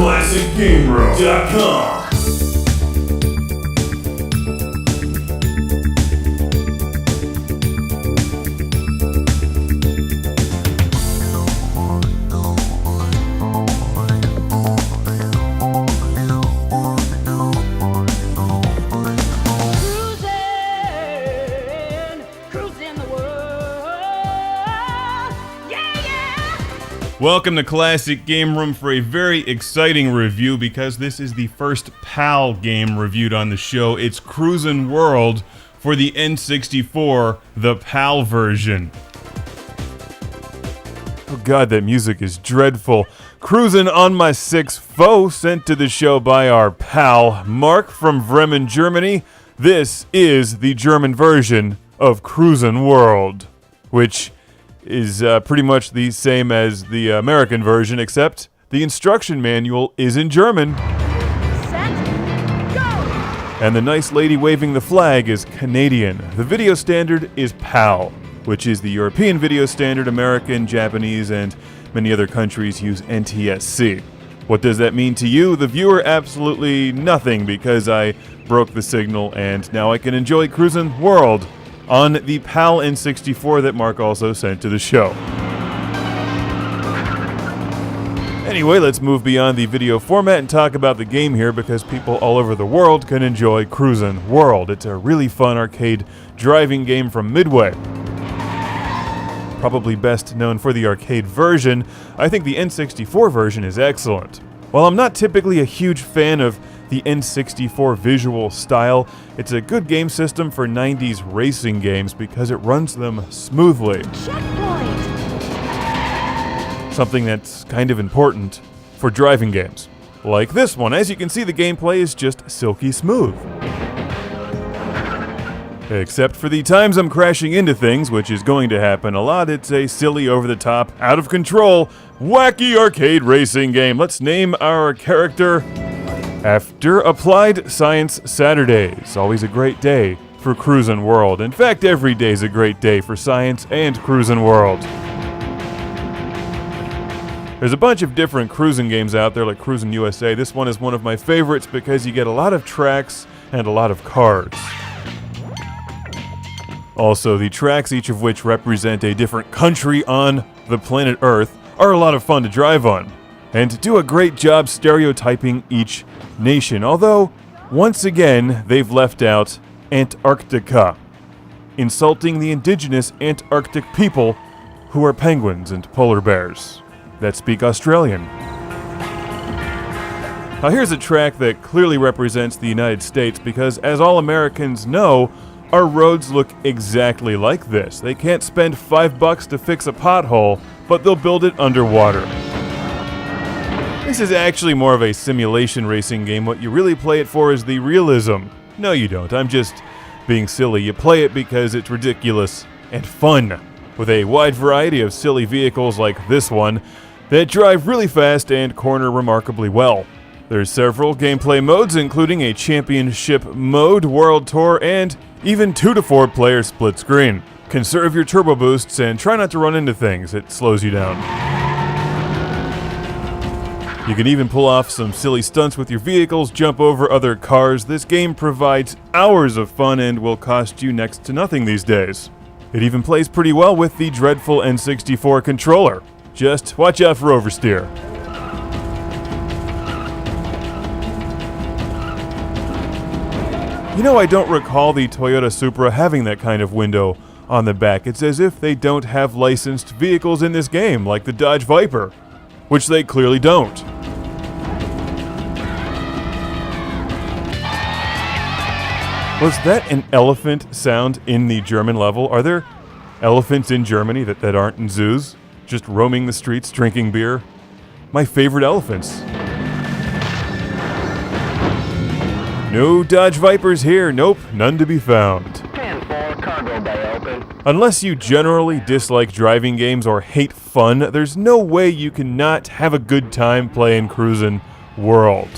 ClassicGameRoom.com. Welcome to Classic Game Room for a very exciting review because this is the first PAL game reviewed on the show. It's CRUISN World for the N64, the PAL version. Oh god, that music is dreadful. CRUISN on my six foe, sent to the show by our pal, Mark from Bremen, Germany. This is the German version of CRUISN World, which is pretty much the same as the American version, except the instruction manual is in German. Set, go! And the nice lady waving the flag is Canadian. The video standard is PAL, which is the European video standard. American, Japanese, and many other countries use NTSC. What does that mean to you, the viewer? Absolutely nothing, because I broke the signal and now I can enjoy CRUISN World on the PAL N64 that Mark also sent to the show. Anyway, let's move beyond the video format and talk about the game here, because people all over the world can enjoy CRUISN World. It's a really fun arcade driving game from Midway. Probably best known for the arcade version, I think the N64 version is excellent. While I'm not typically a huge fan of the N64 visual style, it's a good game system for 90s racing games because it runs them smoothly. Checkpoint! Something that's kind of important for driving games. Like this one. As you can see, the gameplay is just silky smooth. Except for the times I'm crashing into things, which is going to happen a lot. It's a silly, over-the-top, out-of-control, wacky arcade racing game. Let's name our character after Applied Science Saturdays. Always a great day for CRUISN World. In fact, every day's a great day for science and CRUISN World. There's a bunch of different CRUISN games out there, like CRUISN USA. This one is one of my favorites because you get a lot of tracks and a lot of cars. Also, the tracks, each of which represent a different country on the planet Earth, are a lot of fun to drive on, and do a great job stereotyping each nation, although, once again, they've left out Antarctica, insulting the indigenous Antarctic people who are penguins and polar bears that speak Australian. Now here's a track that clearly represents the United States because, as all Americans know, our roads look exactly like this. They can't spend $5 to fix a pothole, but they'll build it underwater. This is actually more of a simulation racing game. What you really play it for is the realism. No, you don't. I'm just being silly. You play it because it's ridiculous and fun, with a wide variety of silly vehicles like this one that drive really fast and corner remarkably well. There's several gameplay modes, including a championship mode, world tour, and even 2 to 4 player split screen. Conserve your turbo boosts and try not to run into things. It slows you down. You can even pull off some silly stunts with your vehicles, jump over other cars. This game provides hours of fun and will cost you next to nothing these days. It even plays pretty well with the dreadful N64 controller. Just watch out for oversteer. You know, I don't recall the Toyota Supra having that kind of window on the back. It's as if they don't have licensed vehicles in this game, like the Dodge Viper, which they clearly don't. Was that an elephant sound in the German level? Are there elephants in Germany that aren't in zoos, just roaming the streets drinking beer? My favorite elephants. No Dodge Vipers here. Nope, none to be found. 10-4, cargo bay open. Unless you generally dislike driving games or hate fun, there's no way you can not have a good time playing CRUISN World.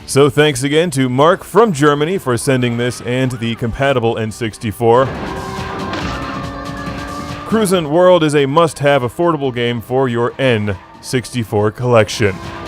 So thanks again to Mark from Germany for sending this and the compatible N64. CRUISN World is a must-have affordable game for your N64. N64 collection.